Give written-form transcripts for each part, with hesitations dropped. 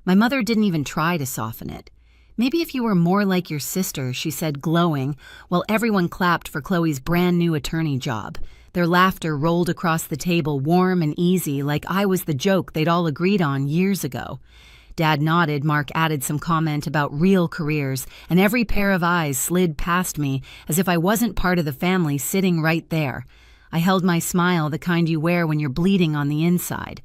My mother didn't even try to soften it. "Maybe if you were more like your sister," she said, glowing, while everyone clapped for Chloe's brand new attorney job. Their laughter rolled across the table, warm and easy, like I was the joke they'd all agreed on years ago. Dad nodded. Mark added some comment about real careers, and every pair of eyes slid past me as if I wasn't part of the family sitting right there. I held my smile, the kind you wear when you're bleeding on the inside.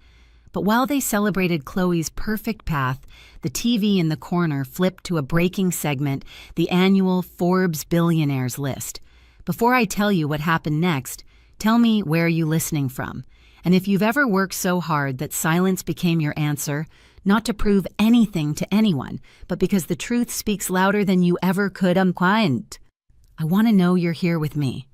But while they celebrated Chloe's perfect path, the TV in the corner flipped to a breaking segment, the annual Forbes billionaires list. Before I tell you what happened next, tell me where you're listening from. And if you've ever worked so hard that silence became your answer, not to prove anything to anyone, but because the truth speaks louder than you ever could, I'm quiet. I want to know you're here with me.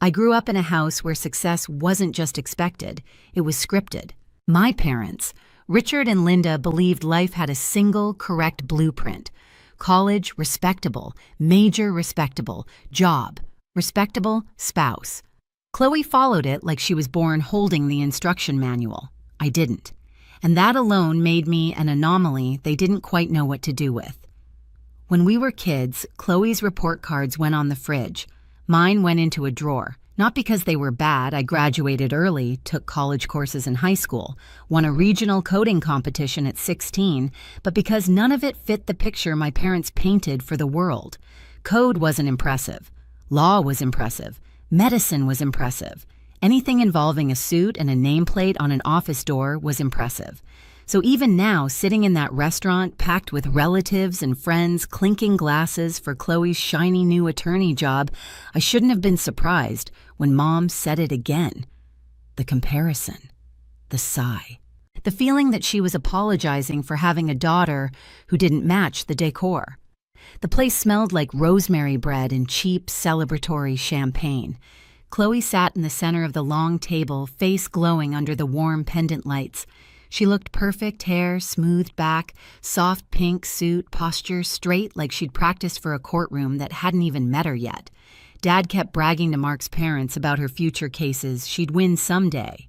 I grew up in a house where success wasn't just expected, it was scripted. My parents, Richard and Linda, believed life had a single correct blueprint. College, respectable; major, respectable; job, respectable; spouse. Chloe followed it like she was born holding the instruction manual. I didn't. And that alone made me an anomaly they didn't quite know what to do with. When we were kids, Chloe's report cards went on the fridge. Mine went into a drawer. Not because they were bad. I graduated early, took college courses in high school, won a regional coding competition at 16, but because none of it fit the picture my parents painted for the world. Code wasn't impressive. Law was impressive. Medicine was impressive. Anything involving a suit and a nameplate on an office door was impressive. So even now, sitting in that restaurant packed with relatives and friends clinking glasses for Chloe's shiny new attorney job, I shouldn't have been surprised when Mom said it again. The comparison. The sigh. The feeling that she was apologizing for having a daughter who didn't match the decor. The place smelled like rosemary bread and cheap celebratory champagne. Chloe sat in the center of the long table, face glowing under the warm pendant lights. She looked perfect, hair smoothed back, soft pink suit, posture straight like she'd practiced for a courtroom that hadn't even met her yet. Dad kept bragging to Mark's parents about her future cases she'd win someday.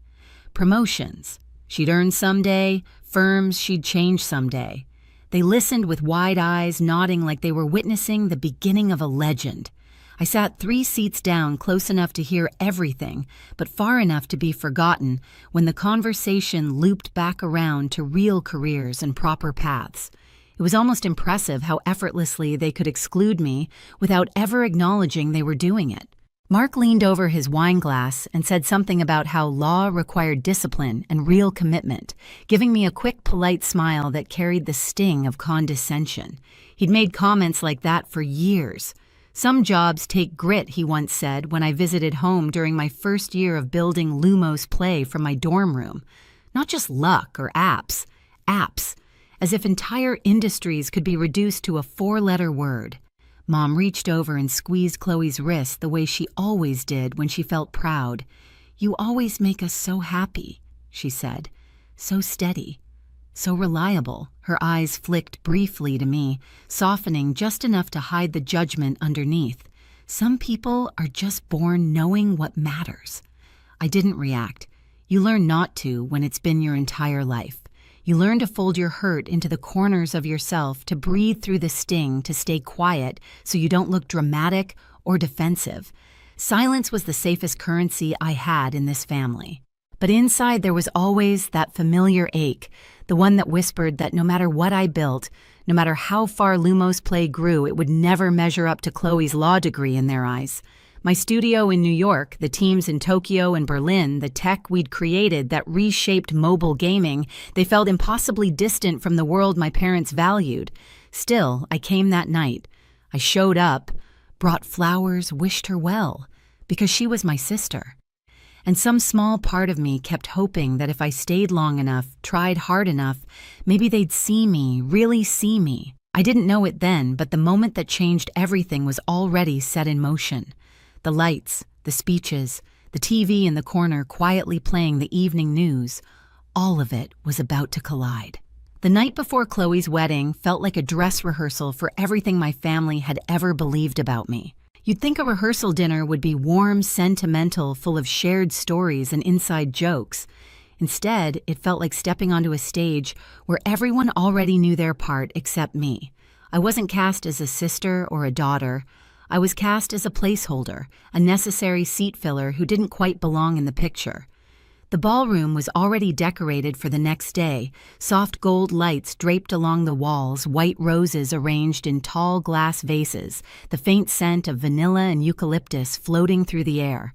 Promotions she'd earn someday, firms she'd change someday. They listened with wide eyes, nodding like they were witnessing the beginning of a legend. I sat 3 seats down, close enough to hear everything, but far enough to be forgotten when the conversation looped back around to real careers and proper paths. It was almost impressive how effortlessly they could exclude me without ever acknowledging they were doing it. Mark leaned over his wine glass and said something about how law required discipline and real commitment, giving me a quick, polite smile that carried the sting of condescension. He'd made comments like that for years. "Some jobs take grit," he once said when I visited home during my first year of building Lumos Play from my dorm room. Not just luck or apps. As if entire industries could be reduced to a 4-letter word. Mom reached over and squeezed Chloe's wrist the way she always did when she felt proud. "You always make us so happy," she said. "So steady. So reliable." Her eyes flicked briefly to me, softening just enough to hide the judgment underneath. "Some people are just born knowing what matters." I didn't react. You learn not to when it's been your entire life. You learn to fold your hurt into the corners of yourself, to breathe through the sting, to stay quiet so you don't look dramatic or defensive. Silence was the safest currency I had in this family. But inside there was always that familiar ache, the one that whispered that no matter what I built, no matter how far Lumos Play grew, it would never measure up to Chloe's law degree in their eyes. My studio in New York, the teams in Tokyo and Berlin, the tech we'd created that reshaped mobile gaming, they felt impossibly distant from the world my parents valued. Still, I came that night. I showed up, brought flowers, wished her well, because she was my sister. And some small part of me kept hoping that if I stayed long enough, tried hard enough, maybe they'd see me, really see me. I didn't know it then, but the moment that changed everything was already set in motion. The lights, the speeches, the TV in the corner quietly playing the evening news, all of it was about to collide. The night before Chloe's wedding felt like a dress rehearsal for everything my family had ever believed about me. You'd think a rehearsal dinner would be warm, sentimental, full of shared stories and inside jokes. Instead, it felt like stepping onto a stage where everyone already knew their part except me. I wasn't cast as a sister or a daughter. I was cast as a placeholder, a necessary seat filler who didn't quite belong in the picture. The ballroom was already decorated for the next day, soft gold lights draped along the walls, white roses arranged in tall glass vases, the faint scent of vanilla and eucalyptus floating through the air.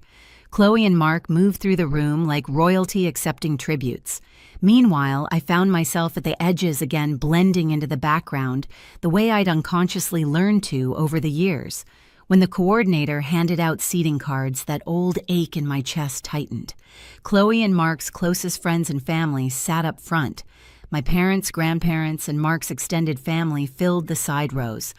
Chloe and Mark moved through the room like royalty accepting tributes. Meanwhile, I found myself at the edges again, blending into the background, the way I'd unconsciously learned to over the years. When the coordinator handed out seating cards, that old ache in my chest tightened. Chloe and Mark's closest friends and family sat up front. My parents, grandparents, and Mark's extended family filled the side rows.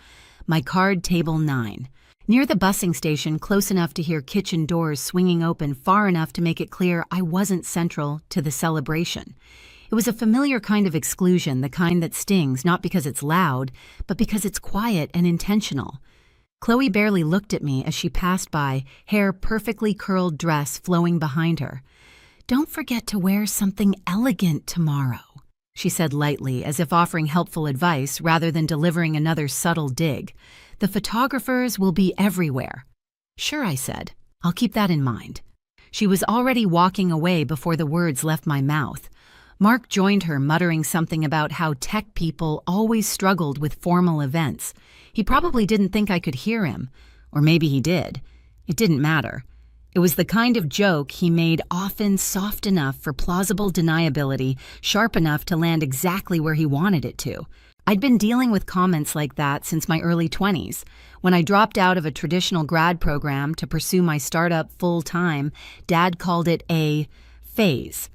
My card, table 9. Near the busing station, close enough to hear kitchen doors swinging open, far enough to make it clear I wasn't central to the celebration. It was a familiar kind of exclusion, the kind that stings not because it's loud, but because it's quiet and intentional. Chloe barely looked at me as she passed by, hair perfectly curled, dress flowing behind her. "Don't forget to wear something elegant tomorrow," she said lightly, as if offering helpful advice rather than delivering another subtle dig. "The photographers will be everywhere." "Sure," I said. "I'll keep that in mind." She was already walking away before the words left my mouth. Mark joined her, muttering something about how tech people always struggled with formal events. He probably didn't think I could hear him. Or maybe he did. It didn't matter. It was the kind of joke he made, often soft enough for plausible deniability, sharp enough to land exactly where he wanted it to. I'd been dealing with comments like that since my early 20s. When I dropped out of a traditional grad program to pursue my startup full-time, Dad called it a phase.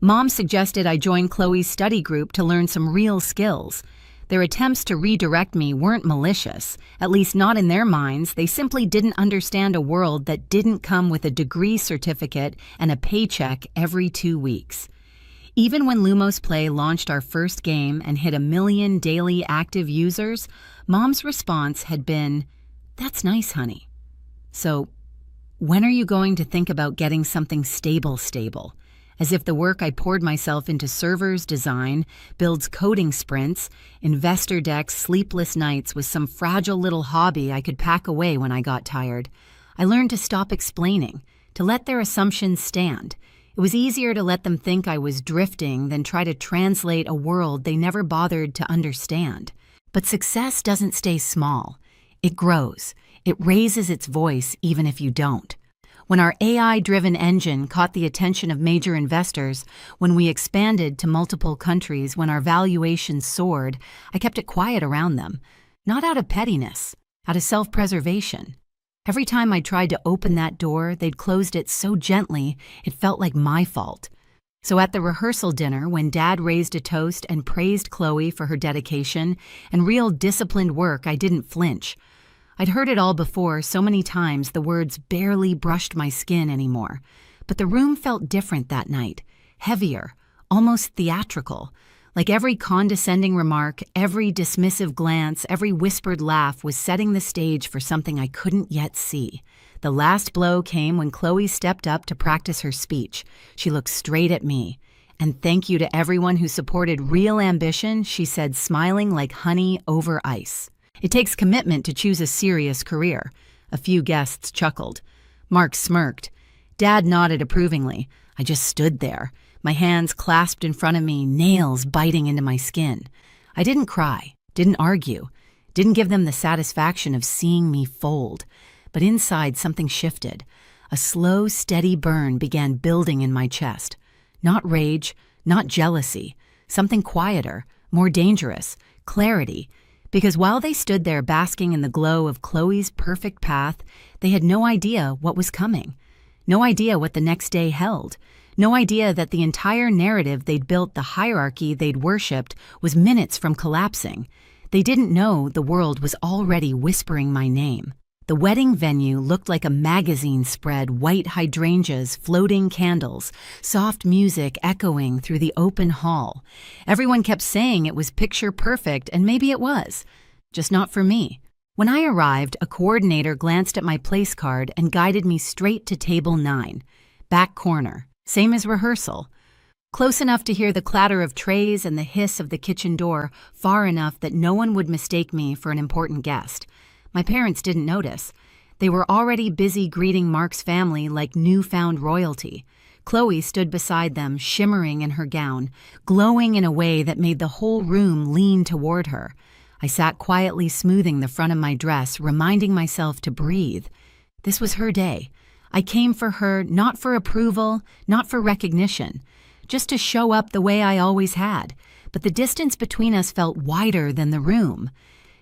Mom suggested I join Chloe's study group to learn some real skills. Their attempts to redirect me weren't malicious, at least not in their minds. They simply didn't understand a world that didn't come with a degree certificate and a paycheck every 2 weeks. Even when Lumos Play launched our first game and hit 1 million daily active users, Mom's response had been, "That's nice, honey. So, when are you going to think about getting something stable? As if the work I poured myself into servers design, builds coding sprints, investor decks, sleepless nights was some fragile little hobby I could pack away when I got tired. I learned to stop explaining, to let their assumptions stand. It was easier to let them think I was drifting than try to translate a world they never bothered to understand. But success doesn't stay small. It grows. It raises its voice even if you don't. When our AI-driven engine caught the attention of major investors, when we expanded to multiple countries, when our valuations soared, I kept it quiet around them. Not out of pettiness, out of self-preservation. Every time I tried to open that door, they'd closed it so gently, it felt like my fault. So at the rehearsal dinner, when Dad raised a toast and praised Chloe for her dedication and real disciplined work, I didn't flinch. I'd heard it all before so many times the words barely brushed my skin anymore. But the room felt different that night, heavier, almost theatrical. Like every condescending remark, every dismissive glance, every whispered laugh was setting the stage for something I couldn't yet see. The last blow came when Chloe stepped up to practice her speech. She looked straight at me. "And thank you to everyone who supported real ambition," she said, smiling like honey over ice. "It takes commitment to choose a serious career." A few guests chuckled. Mark smirked. Dad nodded approvingly. I just stood there, my hands clasped in front of me, nails biting into my skin. I didn't cry, didn't argue, didn't give them the satisfaction of seeing me fold. But inside something shifted. A slow, steady burn began building in my chest. Not rage, not jealousy, something quieter, more dangerous, clarity. Because while they stood there basking in the glow of Chloe's perfect path, they had no idea what was coming. No idea what the next day held. No idea that the entire narrative they'd built, the hierarchy they'd worshipped, was minutes from collapsing. They didn't know the world was already whispering my name. The wedding venue looked like a magazine spread, white hydrangeas, floating candles, soft music echoing through the open hall. Everyone kept saying it was picture perfect, and maybe it was. Just not for me. When I arrived, a coordinator glanced at my place card and guided me straight to table 9. Back corner, same as rehearsal. close enough to hear the clatter of trays and the hiss of the kitchen door, far enough that no one would mistake me for an important guest. My parents didn't notice. They were already busy greeting Mark's family like newfound royalty. Chloe stood beside them, shimmering in her gown, glowing in a way that made the whole room lean toward her. I sat quietly smoothing the front of my dress, reminding myself to breathe. This was her day. I came for her, not for approval, not for recognition, just to show up the way I always had. But the distance between us felt wider than the room.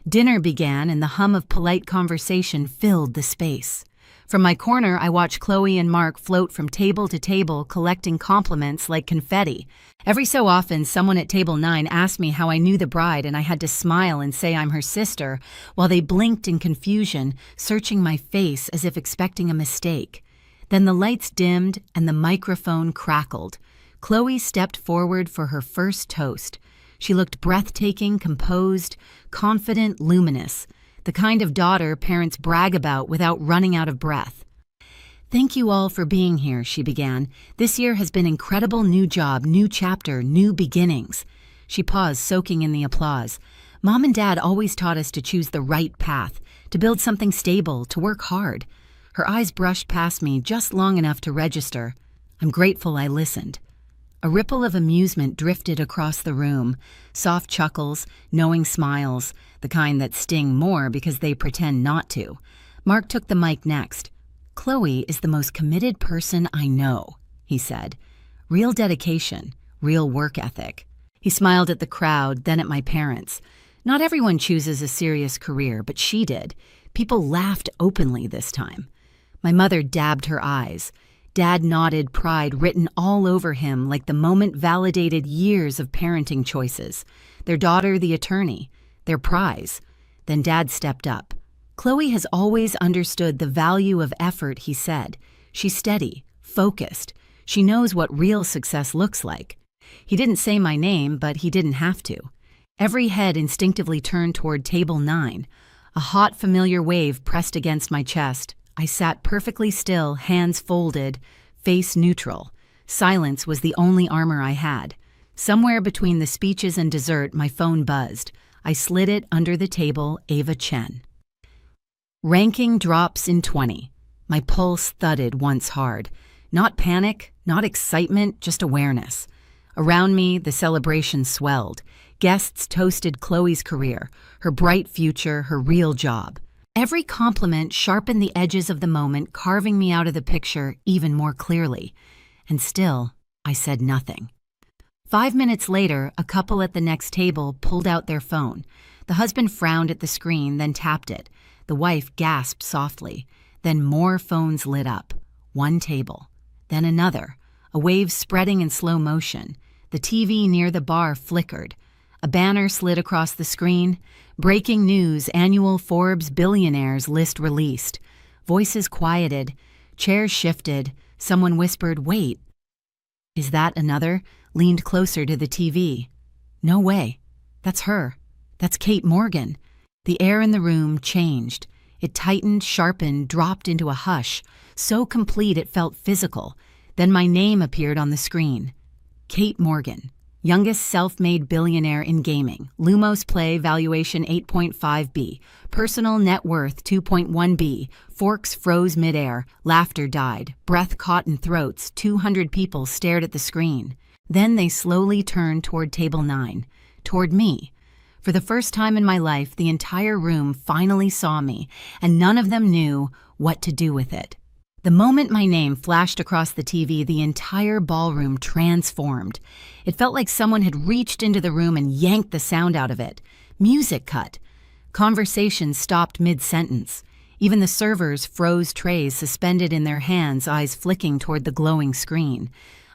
Dinner began and the hum of polite conversation filled the space. From my corner, I watched Chloe and Mark float from table to table, collecting compliments like confetti. Every so often, someone at table 9 asked me how I knew the bride, and I had to smile and say I'm her sister, while they blinked in confusion, searching my face as if expecting a mistake. Then the lights dimmed and the microphone crackled. Chloe stepped forward for her first toast. She looked breathtaking, composed, confident, luminous. The kind of daughter parents brag about without running out of breath. "Thank you all for being here," she began. "This year has been incredible. New job, new chapter, new beginnings." She paused, soaking in the applause. "Mom and Dad always taught us to choose the right path, to build something stable, to work hard." Her eyes brushed past me just long enough to register. I'm grateful I listened. A ripple of amusement drifted across the room. Soft chuckles, knowing smiles, the kind that sting more because they pretend not to. Mark took the mic next. "Chloe is the most committed person I know," he said. "Real dedication, real work ethic." He smiled at the crowd, then at my parents. Not everyone chooses a serious career, but she did. People laughed openly this time. My mother dabbed her eyes. Dad nodded, pride written all over him like the moment validated years of parenting choices. Their daughter, the attorney. Their prize. Then Dad stepped up. "Chloe has always understood the value of effort," he said. "She's steady, focused. She knows what real success looks like." He didn't say my name, but he didn't have to. Every head instinctively turned toward table 9. A hot, familiar wave pressed against my chest. I sat perfectly still, hands folded, face neutral. Silence was the only armor I had. Somewhere between the speeches and dessert, my phone buzzed. I slid it under the table, Ava Chen. Ranking drops in 20. My pulse thudded once hard. Not panic, not excitement, just awareness. Around me, the celebration swelled. Guests toasted Chloe's career, her bright future, her real job. Every compliment sharpened the edges of the moment, carving me out of the picture even more clearly. And still, I said nothing. 5 minutes later, a couple at the next table pulled out their phone. The husband frowned at the screen, then tapped it. The wife gasped softly. Then more phones lit up. One table. Then another. A wave spreading in slow motion. The TV near the bar flickered. A banner slid across the screen. Breaking news, annual Forbes billionaires list released. Voices quieted. Chairs shifted. Someone whispered, "Wait." "Is that another?" Leaned closer to the TV. "No way. That's her. That's Kate Morgan." The air in the room changed. It tightened, sharpened, dropped into a hush. So complete it felt physical. Then my name appeared on the screen. Kate Morgan. Youngest self-made billionaire in gaming. Lumos Play valuation 8.5 B. Personal net worth 2.1 B. Forks froze midair. Laughter died. Breath caught in throats. 200 people stared at the screen. Then they slowly turned toward table 9. Toward me. For the first time in my life, the entire room finally saw me, and none of them knew what to do with it. The moment my name flashed across the TV, the entire ballroom transformed. It felt like someone had reached into the room and yanked the sound out of it. Music cut. Conversation stopped mid-sentence. Even the servers froze trays suspended in their hands, eyes flicking toward the glowing screen.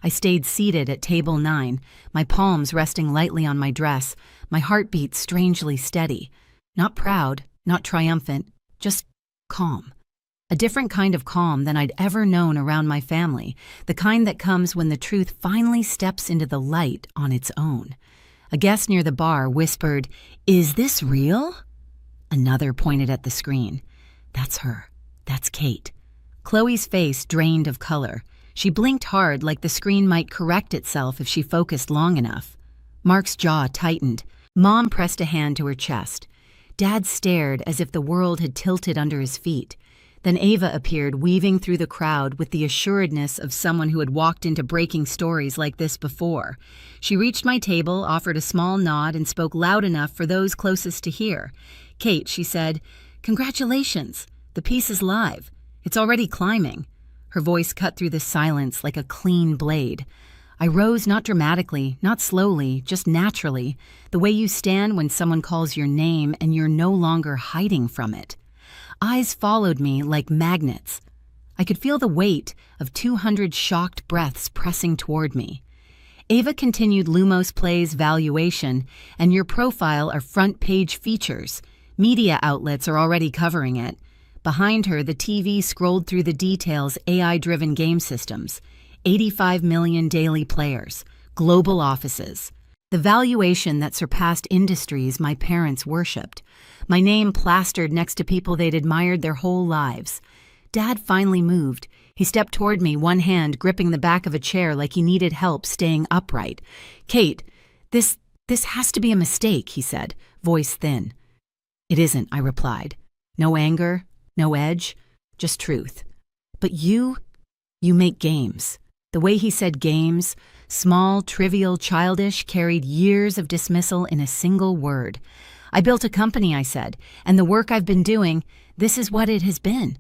I stayed seated at table 9, my palms resting lightly on my dress, my heartbeat strangely steady. Not proud, not triumphant, just calm. A different kind of calm than I'd ever known around my family, the kind that comes when the truth finally steps into the light on its own. A guest near the bar whispered, "Is this real?" Another pointed at the screen. "That's her. That's Kate." Chloe's face drained of color. She blinked hard like the screen might correct itself if she focused long enough. Mark's jaw tightened. Mom pressed a hand to her chest. Dad stared as if the world had tilted under his feet. Then Ava appeared, weaving through the crowd with the assuredness of someone who had walked into breaking stories like this before. She reached my table, offered a small nod, and spoke loud enough for those closest to hear. "Kate," she said, "congratulations. The piece is live. It's already climbing." Her voice cut through the silence like a clean blade. I rose, not dramatically, not slowly, just naturally, the way you stand when someone calls your name and you're no longer hiding from it. Eyes followed me like magnets. I could feel the weight of 200 shocked breaths pressing toward me. Ava continued. "Lumos Play's valuation and your profile are front-page features. Media outlets are already covering it." Behind her, the TV scrolled through the details. AI-driven game systems, 85 million daily players, global offices. The valuation that surpassed industries my parents worshipped. My name plastered next to people they'd admired their whole lives. Dad finally moved. He stepped toward me, one hand gripping the back of a chair like he needed help staying upright. "Kate, this has to be a mistake," he said, voice thin. "It isn't," I replied. No anger, no edge, just truth. "But you make games." The way he said games, small, trivial, childish, carried years of dismissal in a single word. "I built a company," I said, "and the work I've been doing, this is what it has been."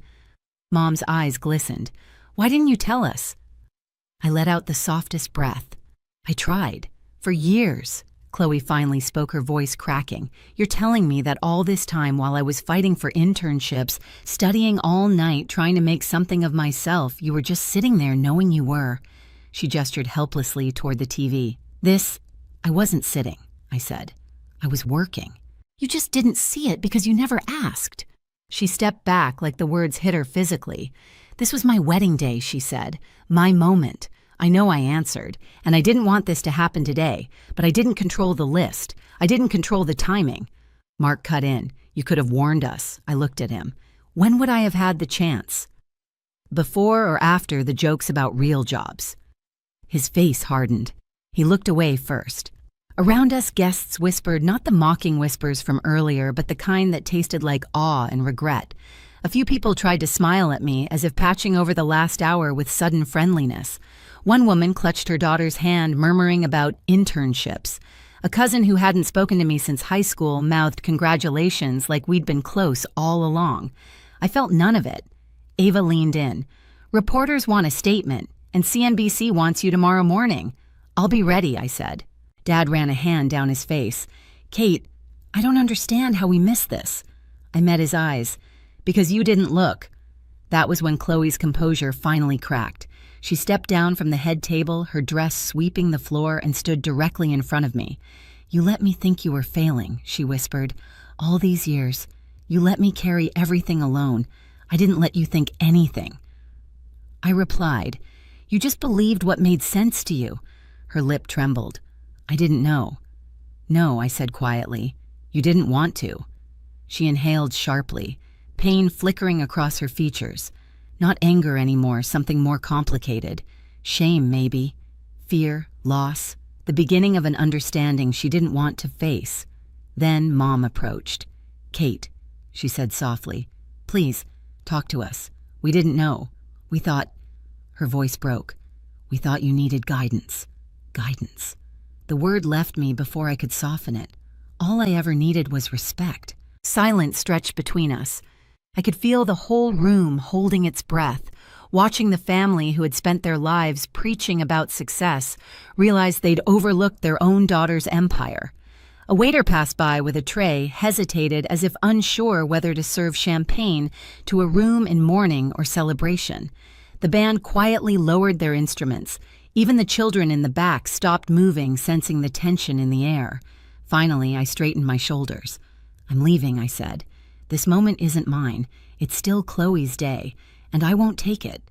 Mom's eyes glistened. "Why didn't you tell us?" I let out the softest breath. "I tried. For years." Chloe finally spoke, her voice cracking. "You're telling me that all this time while I was fighting for internships, studying all night, trying to make something of myself, you were just sitting there knowing you were." She gestured helplessly toward the TV. I wasn't sitting," I said. "I was working." "You just didn't see it because you never asked." She stepped back like the words hit her physically. "This was my wedding day," she said. "My moment." I know I answered, and I didn't want this to happen today, but I didn't control the list. I didn't control the timing. Mark cut in. "You could have warned us." I looked at him. "When would I have had the chance?" "Before or after the jokes about real jobs?" His face hardened. He looked away first. Around us, guests whispered, not the mocking whispers from earlier, but the kind that tasted like awe and regret. A few people tried to smile at me, as if patching over the last hour with sudden friendliness. One woman clutched her daughter's hand, murmuring about internships. A cousin who hadn't spoken to me since high school mouthed congratulations like we'd been close all along. I felt none of it. Ava leaned in. "Reporters want a statement, and CNBC wants you tomorrow morning." "I'll be ready," I said. Dad ran a hand down his face. "Kate, I don't understand how we missed this." I met his eyes. "Because you didn't look." That was when Chloe's composure finally cracked. She stepped down from the head table, her dress sweeping the floor, and stood directly in front of me. "You let me think you were failing," she whispered. "All these years. You let me carry everything alone. I didn't let you think anything." I replied, "You just believed what made sense to you." Her lip trembled. "I didn't know." "No," I said quietly. "You didn't want to." She inhaled sharply, pain flickering across her features. Not anger anymore, something more complicated. Shame, maybe. Fear, loss, the beginning of an understanding she didn't want to face. Then Mom approached. "Kate," she said softly, "please, talk to us. We didn't know. We thought—" Her voice broke. "We thought you needed guidance." Guidance. The word left me before I could soften it. All I ever needed was respect. Silence stretched between us. I could feel the whole room holding its breath, watching the family who had spent their lives preaching about success realize they'd overlooked their own daughter's empire. A waiter passed by with a tray, hesitated as if unsure whether to serve champagne to a room in mourning or celebration. The band quietly lowered their instruments. Even the children in the back stopped moving, sensing the tension in the air. Finally, I straightened my shoulders. "I'm leaving," I said. "This moment isn't mine. It's still Chloe's day, and I won't take it."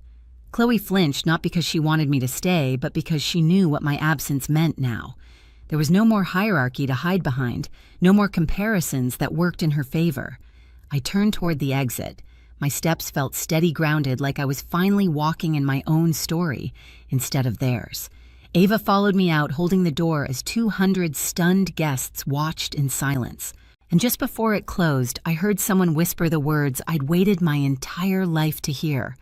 Chloe flinched, not because she wanted me to stay, but because she knew what my absence meant now. There was no more hierarchy to hide behind, no more comparisons that worked in her favor. I turned toward the exit. My steps felt steady grounded, like I was finally walking in my own story instead of theirs. Ava followed me out, holding the door as 200 stunned guests watched in silence. And just before it closed, I heard someone whisper the words I'd waited my entire life to hear.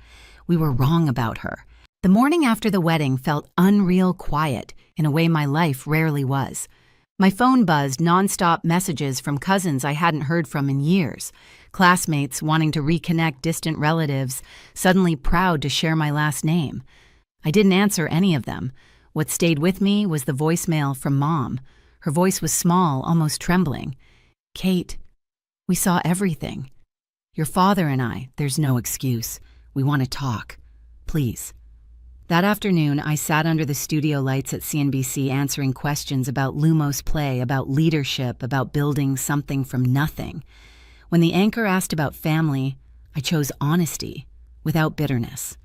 We were wrong about her. The morning after the wedding felt unreal quiet, in a way my life rarely was. My phone buzzed, nonstop messages from cousins I hadn't heard from in years, classmates wanting to reconnect distant relatives, suddenly proud to share my last name. I didn't answer any of them. What stayed with me was the voicemail from Mom. Her voice was small, almost trembling. "Kate, we saw everything. Your father and I, there's no excuse. We want to talk. Please." That afternoon, I sat under the studio lights at CNBC answering questions about Lumos play, about leadership, about building something from nothing. When the anchor asked about family, I chose honesty, without bitterness.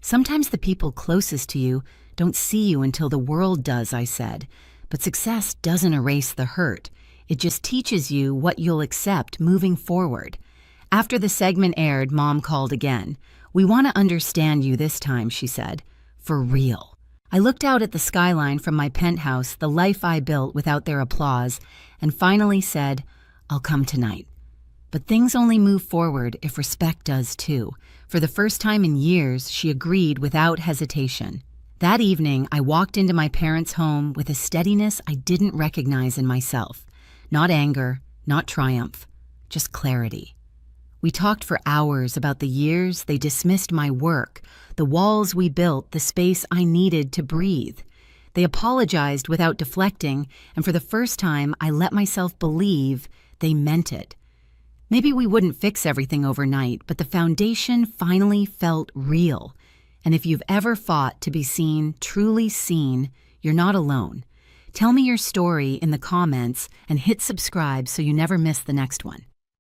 Sometimes the people closest to you don't see you until the world does, I said. But success doesn't erase the hurt. It just teaches you what you'll accept moving forward. After the segment aired, Mom called again. "We want to understand you this time," she said. "For real." I looked out at the skyline from my penthouse, the life I built without their applause, and finally said, "I'll come tonight." But things only move forward if respect does too. For the first time in years, she agreed without hesitation. That evening, I walked into my parents' home with a steadiness I didn't recognize in myself. Not anger, not triumph, just clarity. We talked for hours about the years they dismissed my work, the walls we built, the space I needed to breathe. They apologized without deflecting, and for the first time, I let myself believe they meant it. Maybe we wouldn't fix everything overnight, but the foundation finally felt real. And if you've ever fought to be seen, truly seen, you're not alone. Tell me your story in the comments and hit subscribe so you never miss the next one.